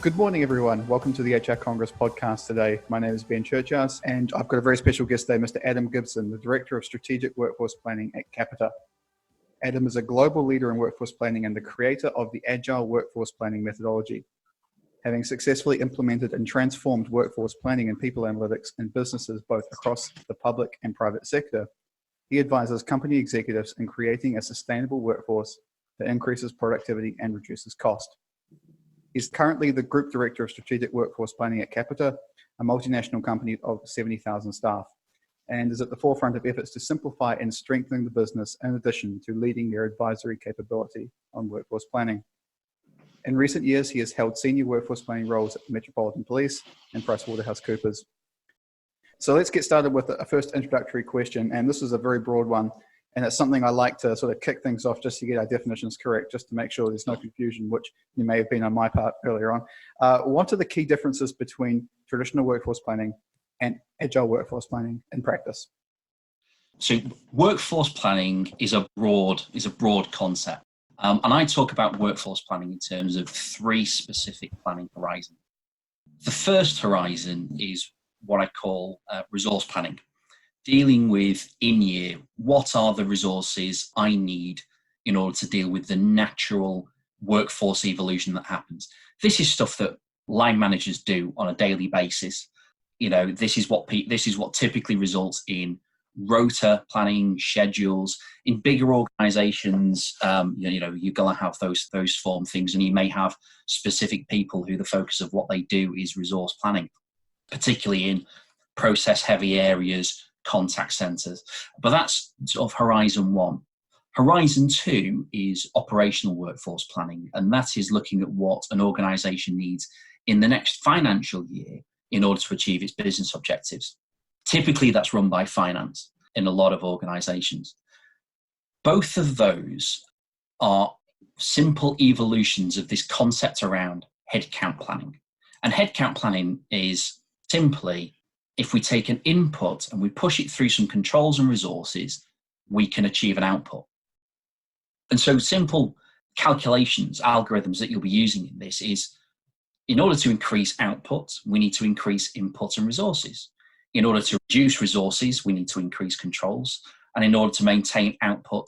Good morning, everyone. Welcome to the HR Congress podcast today. My name is Ben Churchhouse, and I've got a very special guest today, Mr. Adam Gibson, the Director of Strategic Workforce Planning at Capita. Adam is a global leader in workforce planning and the creator of the Agile Workforce Planning methodology. Having successfully implemented and transformed workforce planning and people analytics in businesses both across the public and private sector, he advises company executives in creating a sustainable workforce that increases productivity and reduces cost. He's currently the Group Director of Strategic Workforce Planning at Capita, a multinational company of 70,000 staff, and is at the forefront of efforts to simplify and strengthen the business in addition to leading their advisory capability on workforce planning. In recent years, he has held senior workforce planning roles at the Metropolitan Police and PricewaterhouseCoopers. So let's get started with a first introductory question, and this is a very broad one. And it's something I like to sort of kick things off just to get our definitions correct, just to make sure there's no confusion, which there may have been on my part earlier on. What are the key differences between traditional workforce planning and agile workforce planning in practice? So workforce planning is a broad concept. And I talk about workforce planning in terms of three specific planning horizons. The first horizon is what I call resource planning. Dealing with in-year, what are the resources I need in order to deal with the natural workforce evolution that happens. This is stuff that line managers do on a daily basis. You know, this is what typically results in rota planning, schedules. In bigger organizations, you're going to have those form things, and you may have specific people who the focus of what they do is resource planning, particularly in process-heavy areas, contact centers. But that's sort of horizon one. Horizon two is operational workforce planning, and that is looking at what an organization needs in the next financial year in order to achieve its business objectives. Typically, that's run by finance in a lot of organizations. Both of those are simple evolutions of this concept around headcount planning. And headcount planning is simply, if we take an input and we push it through some controls and resources, we can achieve an output. And so simple calculations, algorithms that you'll be using in this is, in order to increase output, we need to increase input and resources. In order to reduce resources, we need to increase controls. And in order to maintain output,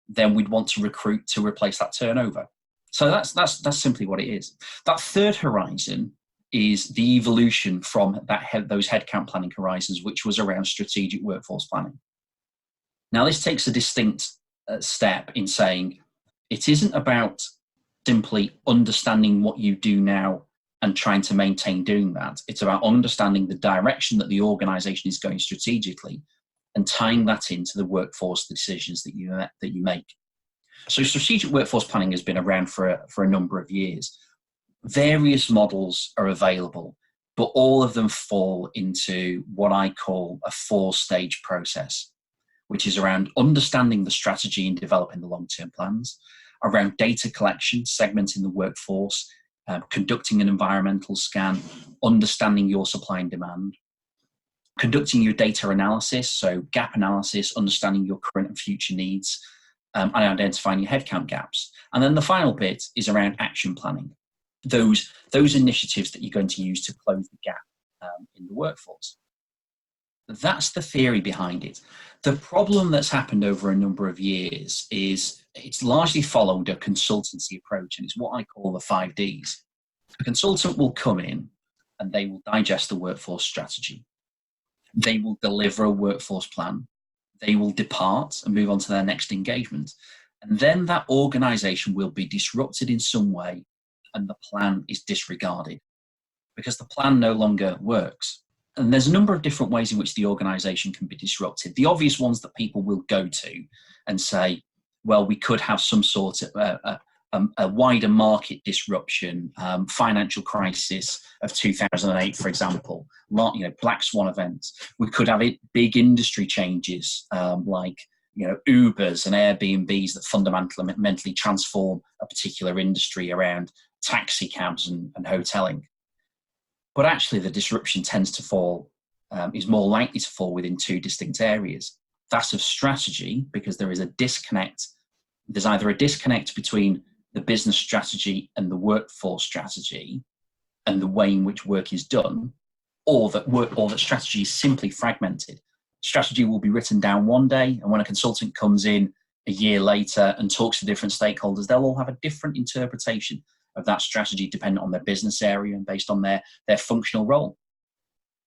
then we'd want to recruit to replace that turnover. So that's simply what it is. That third horizon is the evolution from those headcount planning horizons, which was around strategic workforce planning. Now, this takes a distinct step in saying it isn't about simply understanding what you do now and trying to maintain doing that. It's about understanding the direction that the organization is going strategically and tying that into the workforce decisions that you make. So strategic workforce planning has been around for a number of years. Various models are available, but all of them fall into what I call a 4-stage process, which is around understanding the strategy and developing the long-term plans, around data collection, segmenting the workforce, conducting an environmental scan, understanding your supply and demand, conducting your data analysis, so gap analysis, understanding your current and future needs, and identifying your headcount gaps. And then the final bit is around action planning. Those initiatives that you're going to use to close the gap in the workforce. That's the theory behind it. The problem that's happened over a number of years is it's largely followed a consultancy approach, and it's what I call the 5 Ds. A consultant will come in and they will digest the workforce strategy. They will deliver a workforce plan. They will depart and move on to their next engagement. And then that organization will be disrupted in some way, and the plan is disregarded because the plan no longer works. And there's a number of different ways in which the organization can be disrupted. The obvious ones that people will go to and say, well, we could have some sort of a wider market disruption, financial crisis of 2008, for example, Black Swan events. We could have big industry changes like Ubers and Airbnbs that fundamentally transform a particular industry around taxi cabs and hoteling. But actually the disruption tends to fall, is more likely to fall within 2 distinct areas. That's of strategy, because there is a disconnect. There's either a disconnect between the business strategy and the workforce strategy, and the way in which work is done, or that strategy is simply fragmented. Strategy will be written down one day, and when a consultant comes in a year later and talks to different stakeholders, they'll all have a different interpretation of that strategy depending on their business area and based on their functional role.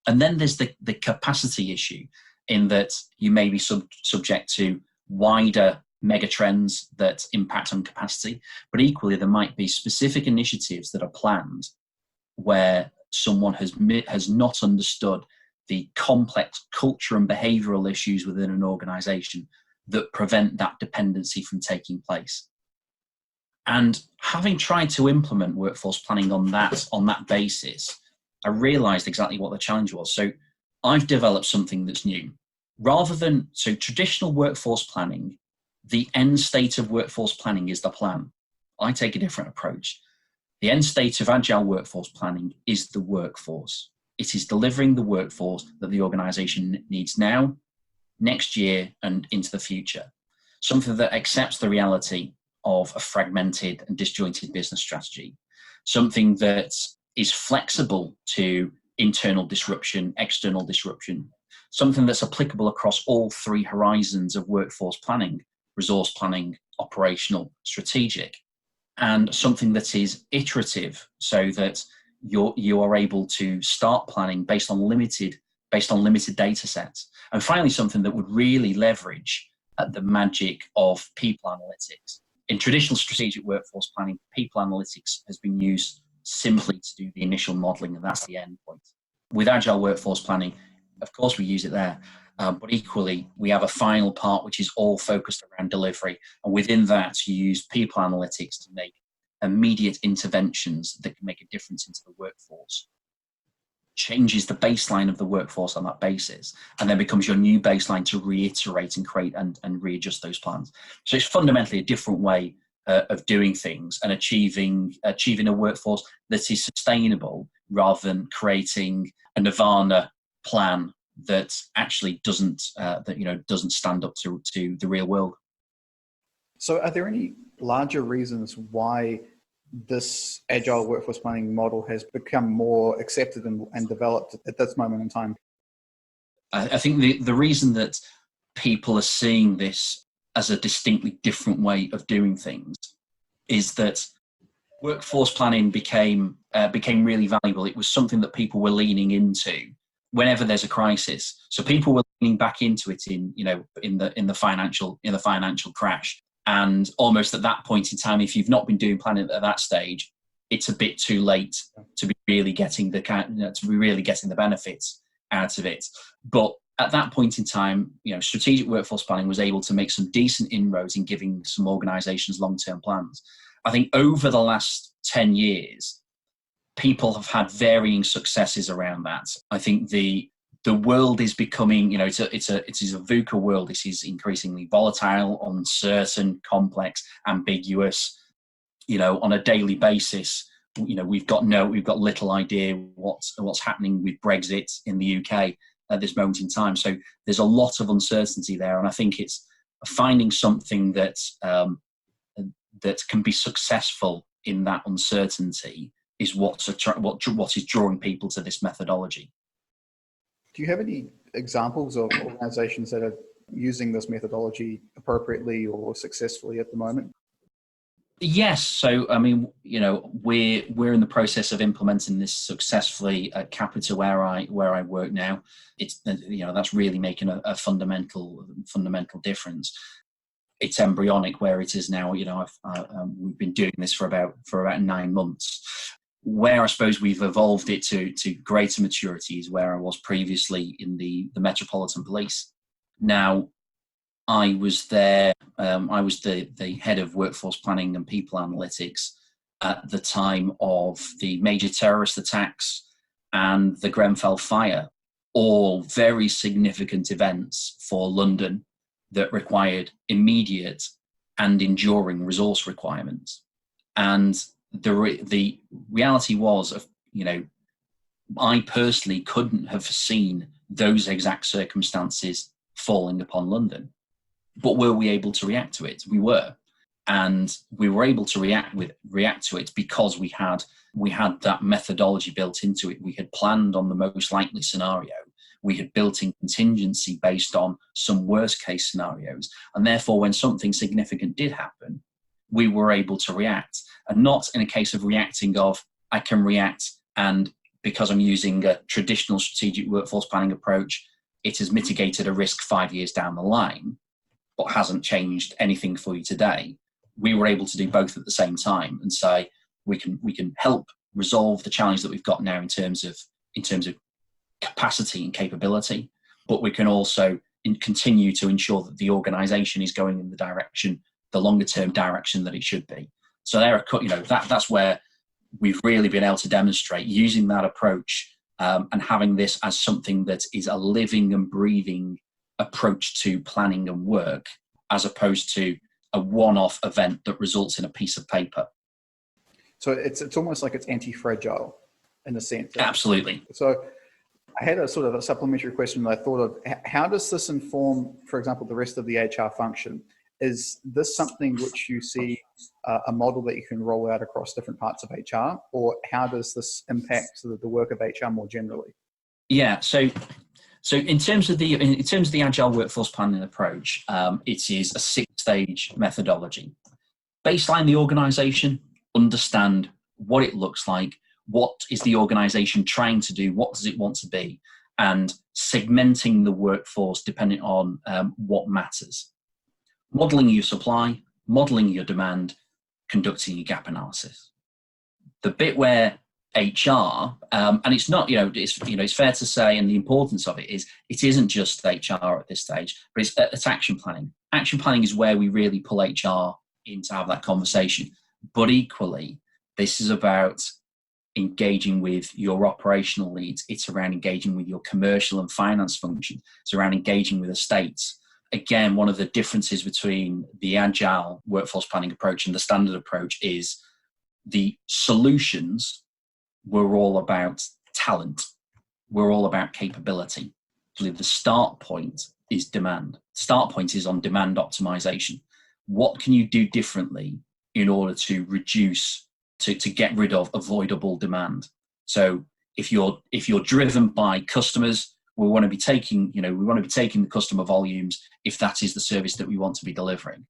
And then there's the capacity issue, in that you may be subject to wider megatrends that impact on capacity, but equally there might be specific initiatives that are planned where someone has not understood the complex culture and behavioral issues within an organization that prevent that dependency from taking place. And having tried to implement workforce planning on that basis, I realized exactly what the challenge was. So I've developed something that's new. So traditional workforce planning, the end state of workforce planning is the plan. I take a different approach. The end state of agile workforce planning is the workforce. It is delivering the workforce that the organization needs now, next year, and into the future. Something that accepts the reality of a fragmented and disjointed business strategy. Something that is flexible to internal disruption, external disruption. Something that's applicable across all three horizons of workforce planning: resource planning, operational, strategic. And something that is iterative, so that you are able to start planning based on limited data sets. And finally, something that would really leverage the magic of people analytics. In traditional strategic workforce planning, people analytics has been used simply to do the initial modeling, and that's the end point. With agile workforce planning, of course we use it there, but equally we have a final part which is all focused around delivery, and within that you use people analytics to make immediate interventions that can make a difference into the workforce, changes the baseline of the workforce on that basis, and then becomes your new baseline to reiterate and create and readjust those plans. So it's fundamentally a different way of doing things and achieving a workforce that is sustainable, rather than creating a nirvana plan that actually doesn't stand up to the real world. So are there any larger reasons why this agile workforce planning model has become more accepted and developed at this moment in time? I think the reason that people are seeing this as a distinctly different way of doing things is that workforce planning became really valuable. It was something that people were leaning into whenever there's a crisis. So people were leaning back into it in the financial crash. And almost at that point in time, if you've not been doing planning at that stage, it's a bit too late to be really getting the benefits out of it. But at that point in time, strategic workforce planning was able to make some decent inroads in giving some organizations long-term plans. I think over the last 10 years, people have had varying successes around that. I think the world is becoming, it is a VUCA world. This is increasingly volatile, uncertain, complex, ambiguous. On a daily basis, we've got little idea what's happening with Brexit in the UK at this moment in time. So there's a lot of uncertainty there, and I think it's finding something that can be successful in that uncertainty is what is drawing people to this methodology. Do you have any examples of organizations that are using this methodology appropriately or successfully at the moment? Yes. So, we're in the process of implementing this successfully at Capita, where I work now. It's, that's really making a fundamental difference. It's embryonic where it is now. We've been doing this for about 9 months. Where I suppose we've evolved it to greater maturity is where I was previously in the Metropolitan Police. Now, I was there. I was the head of workforce planning and people analytics at the time of the major terrorist attacks and the Grenfell fire, all very significant events for London that required immediate and enduring resource requirements. And the reality was, I personally couldn't have seen those exact circumstances falling upon London. But were we able to react to it? We were. And we were able to react to it because we had that methodology built into it. We had planned on the most likely scenario. We had built in contingency based on some worst case scenarios. And therefore, when something significant did happen, we were able to react. And not in a case of reacting of, I can react, and because I'm using a traditional strategic workforce planning approach, it has mitigated a risk 5 years down the line, but hasn't changed anything for you today. We were able to do both at the same time and say, we can help resolve the challenge that we've got now in terms of capacity and capability, but we can also continue to ensure that the organization is going in the longer term direction that it should be. So that's where we've really been able to demonstrate using that approach, and having this as something that is a living and breathing approach to planning and work, as opposed to a one-off event that results in a piece of paper. So it's almost like it's anti-fragile in a sense. Absolutely. So I had a sort of a supplementary question that I thought of. How does this inform, for example, the rest of the HR function? Is this something which you see a model that you can roll out across different parts of HR, or how does this impact sort of the work of HR more generally? Yeah. So in terms of the Agile Workforce Planning approach, it is a 6-stage methodology. Baseline the organization, understand what it looks like, what is the organization trying to do, what does it want to be, and segmenting the workforce depending on what matters. Modeling your supply, modeling your demand, conducting your gap analysis. The bit where HR, and it's not, it's fair to say, and the importance of it isn't just HR at this stage, but it's action planning. Action planning is where we really pull HR in to have that conversation. But equally, this is about engaging with your operational leads. It's around engaging with your commercial and finance function. It's around engaging with estates. Again, one of the differences between the Agile Workforce Planning approach and the standard approach is the solutions were all about talent. We're all about capability. So the start point is demand. Start point is on demand optimization. What can you do differently in order to reduce, to get rid of avoidable demand? So if you're driven by customers, we want to be taking the customer volumes if that is the service that we want to be delivering.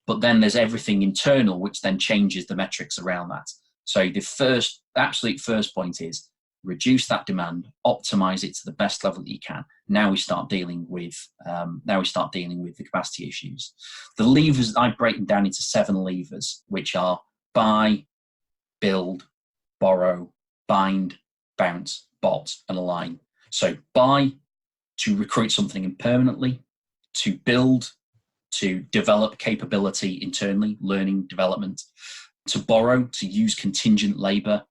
But then there's everything internal, which then changes the metrics around that. So the absolute first point is reduce that demand, optimize it to the best level that you can. Now we start dealing with the capacity issues. The levers, I break them down into 7 levers, which are buy, build, borrow, bind, bounce, bot, and align. So buy, to recruit something permanently, to build, to develop capability internally, learning, development, to borrow, to use contingent labor,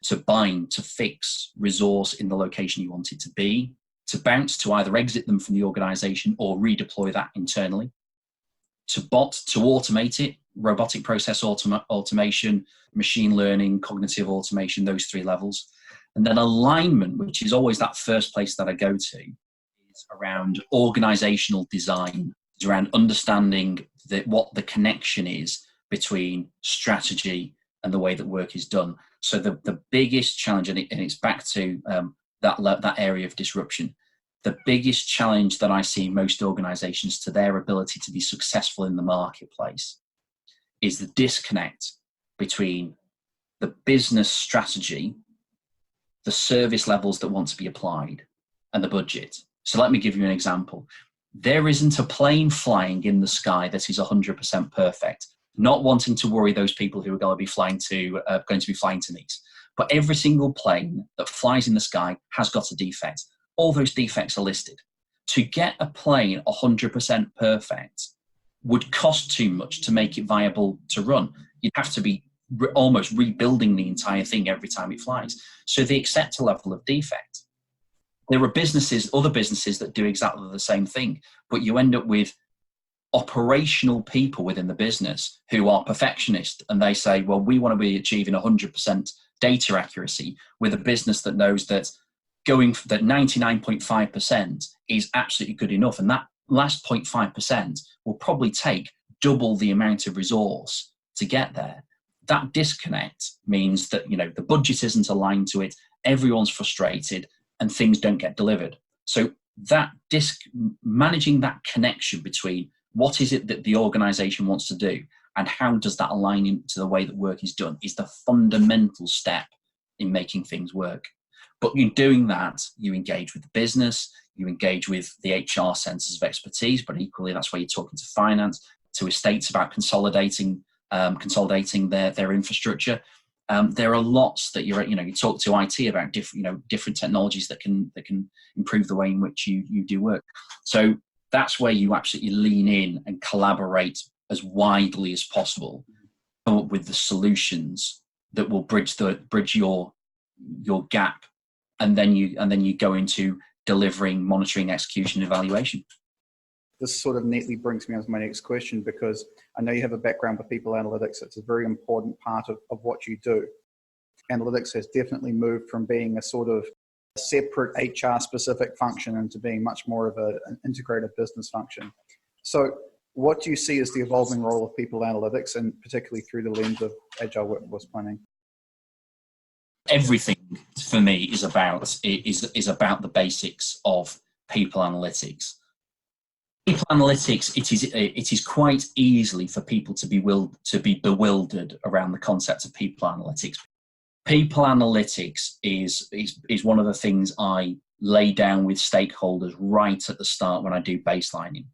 to bind, to fix resource in the location you want it to be, to bounce, to either exit them from the organization or redeploy that internally, to bot, to automate it, robotic process automation, machine learning, cognitive automation, those 3 levels. And then alignment, which is always that first place that I go to, is around organizational design. It's around understanding what the connection is between strategy and the way that work is done. So the biggest challenge, and it's back to that area of disruption, the biggest challenge that I see in most organizations to their ability to be successful in the marketplace is the disconnect between the business strategy, the service levels that want to be applied, and the budget. So let me give you an example. There isn't a plane flying in the sky that is 100% perfect. Not wanting to worry those people who are going to be flying to Nice. But every single plane that flies in the sky has got a defect. All those defects are listed. To get a plane 100% perfect would cost too much to make it viable to run. You'd have to be almost rebuilding the entire thing every time it flies. So they accept a level of defect. There are other businesses that do exactly the same thing, but you end up with operational people within the business who are perfectionists, and they say, well, we want to be achieving 100% data accuracy, with a business that knows that 99.5% is absolutely good enough, and that last 0.5% will probably take double the amount of resource to get there. That disconnect means that, the budget isn't aligned to it, everyone's frustrated, and things don't get delivered. So that managing that connection between what is it that the organization wants to do and how does that align into the way that work is done is the fundamental step in making things work. But in doing that, you engage with the business, you engage with the HR centers of expertise, but equally that's where you're talking to finance, to estates about consolidating their infrastructure. There are lots that you talk to IT about different technologies that can improve the way in which you do work. So that's where you absolutely lean in and collaborate as widely as possible, come up with the solutions that will bridge your gap, and then you go into delivering, monitoring, execution, evaluation. This sort of neatly brings me on to my next question, because I know you have a background with people analytics. It's a very important part of what you do. Analytics has definitely moved from being a sort of separate HR specific function into being much more of an integrated business function. So what do you see as the evolving role of people analytics, and particularly through the lens of Agile Workforce Planning? Everything for me is about the basics of people analytics. People analytics, it is quite easily for people to be bewildered around the concept of people analytics. People analytics is one of the things I lay down with stakeholders right at the start when I do baselining.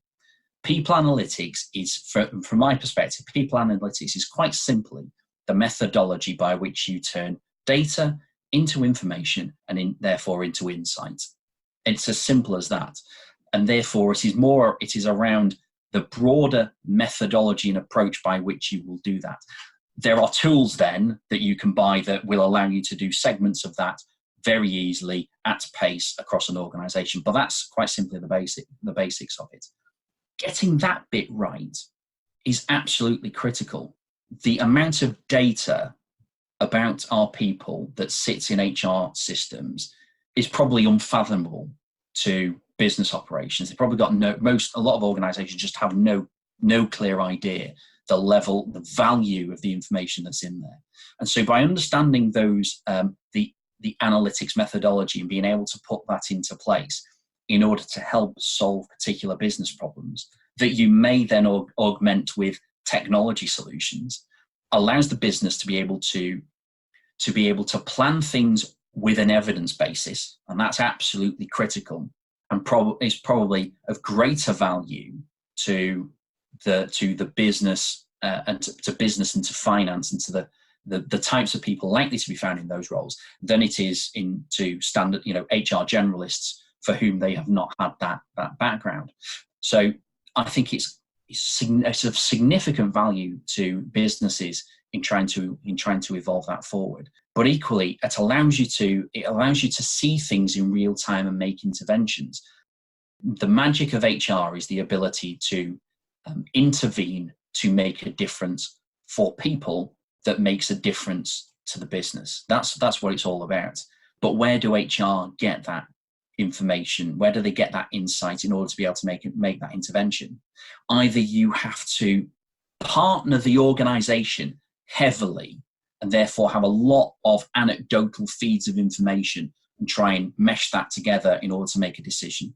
People analytics is, from my perspective, people analytics is quite simply the methodology by which you turn data into information and therefore into insight. It's as simple as that. And therefore it is around the broader methodology and approach by which you will do that. There are tools then that you can buy that will allow you to do segments of that very easily at pace across an organization. But that's quite simply the basics of it. Getting that bit right is absolutely critical. The amount of data about our people that sits in HR systems is probably unfathomable to business operations. They've probably got a lot of organizations just have no clear idea the value of the information that's in there. And so by understanding those, the analytics methodology and being able to put that into place in order to help solve particular business problems that you may then augment with technology solutions, allows the business to be able to plan things with an evidence basis. And that's absolutely critical, and is probably of greater value to the business and to business and to finance and to the types of people likely to be found in those roles than it is into standard HR generalists for whom they have not had that background. So I think it's of significant value to businesses in trying to evolve that forward. But equally, it allows you to see things in real time and make interventions. The magic of HR is the ability to intervene to make a difference for people that makes a difference to the business. That's what it's all about. But where do HR get that information? Where do they get that insight in order to be able to make that intervention? Either you have to partner the organization heavily and therefore have a lot of anecdotal feeds of information and try and mesh that together in order to make a decision.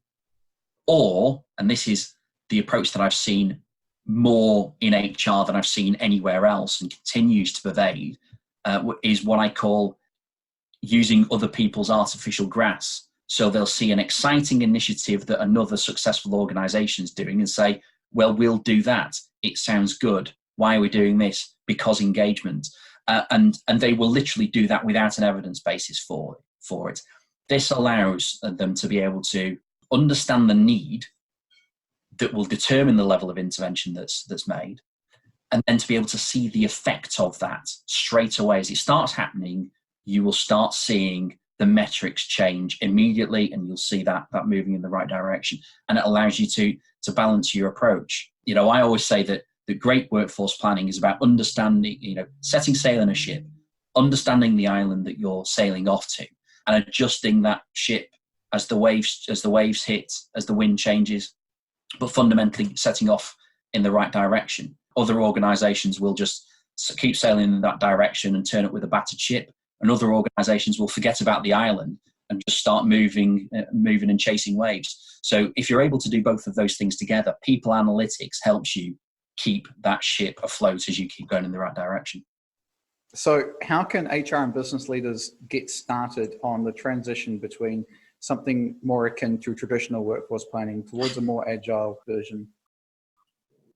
Or, and this is the approach that I've seen more in HR than I've seen anywhere else and continues to pervade, is what I call using other people's artificial grass. So they'll see an exciting initiative that another successful organization is doing and say, well, we'll do that. It sounds good. Why are we doing this? Because engagement. And they will literally do that without an evidence basis for it. This allows them to be able to understand the need that will determine the level of intervention that's made, and then to be able to see the effect of that straight away. As it starts happening, you will start seeing the metrics change immediately, and you'll see that moving in the right direction. And it allows you to balance your approach. I always say that the great workforce planning is about understanding, setting sail in a ship, understanding the island that you're sailing off to, and adjusting that ship as the waves hit, as the wind changes, but fundamentally setting off in the right direction. Other organizations will just keep sailing in that direction and turn up with a battered ship. And other organizations will forget about the island and just start moving and chasing waves. So if you're able to do both of those things together, people analytics helps you keep that ship afloat as you keep going in the right direction. So how can HR and business leaders get started on the transition between something more akin to traditional workforce planning towards a more agile version?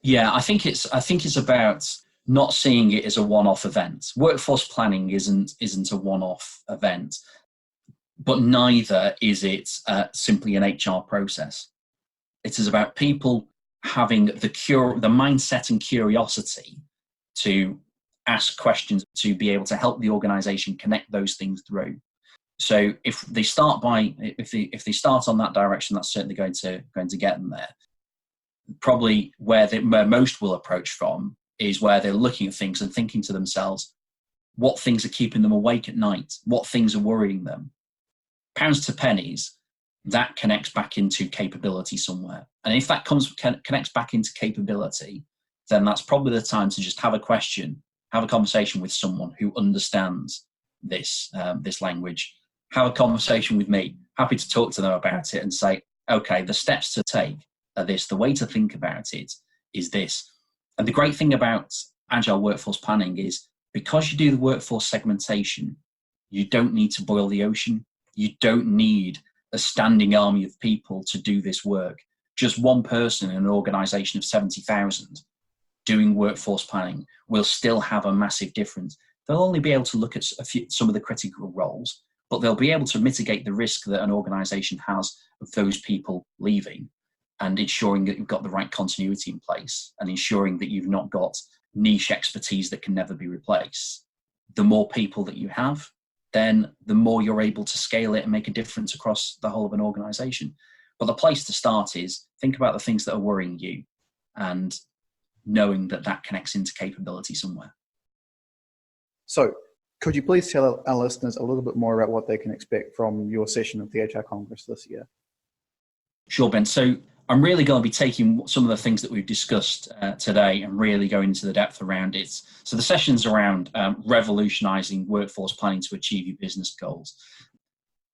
Yeah, I think it's about not seeing it as a one-off event. Workforce planning isn't a one-off event, but neither is it simply an HR process. It is about people having the mindset and curiosity to ask questions, to be able to help the organization connect those things through. So if they start if they start on that direction, that's certainly going to get them there. Probably where most will approach from is where they're looking at things and thinking to themselves, what things are keeping them awake at night? What things are worrying them? Pounds to pennies, that connects back into capability somewhere. And if that connects back into capability, then that's probably the time to just have a conversation with someone who understands this language. Have a conversation with me. Happy to talk to them about it and say, okay, the steps to take are this. The way to think about it is this. And the great thing about Agile Workforce Planning is because you do the workforce segmentation, you don't need to boil the ocean. You don't need a standing army of people to do this work. Just one person in an organization of 70,000 doing workforce planning will still have a massive difference. They'll only be able to look at some of the critical roles, but they'll be able to mitigate the risk that an organization has of those people leaving and ensuring that you've got the right continuity in place and ensuring that you've not got niche expertise that can never be replaced. The more people that you have, then the more you're able to scale it and make a difference across the whole of an organization. But the place to start is think about the things that are worrying you and knowing that connects into capability somewhere. So could you please tell our listeners a little bit more about what they can expect from your session at the HR Congress this year? Sure, Ben. So I'm really going to be taking some of the things that we've discussed today and really going into the depth around it. So the session's around revolutionizing workforce planning to achieve your business goals.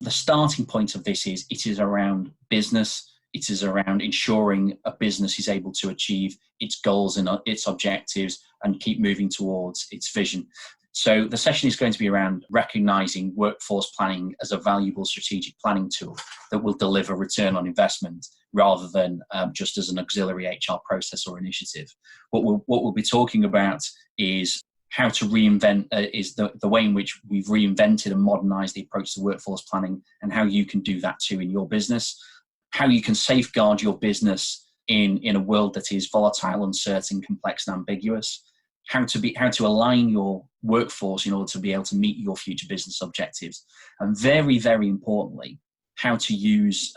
The starting point of this is it is around business. It is around ensuring a business is able to achieve its goals and its objectives and keep moving towards its vision. So the session is going to be around recognizing workforce planning as a valuable strategic planning tool that will deliver return on investment rather than just as an auxiliary HR process or initiative. What we'll be talking about is how to reinvent, is the way in which we've reinvented and modernized the approach to workforce planning and how you can do that too in your business, how you can safeguard your business in a world that is volatile, uncertain, complex and ambiguous, how to align your workforce in order to be able to meet your future business objectives, and very, very importantly, how to use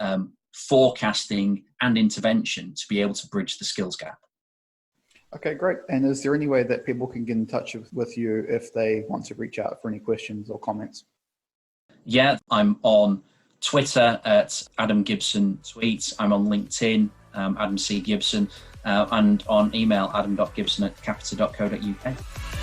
forecasting and intervention to be able to bridge the skills gap. Okay, great. And is there any way that people can get in touch with you if they want to reach out for any questions or comments? Yeah, I'm on Twitter at Adam Gibson Tweets. I'm on LinkedIn, Adam C. Gibson, and on email, adam.gibson@capita.co.uk.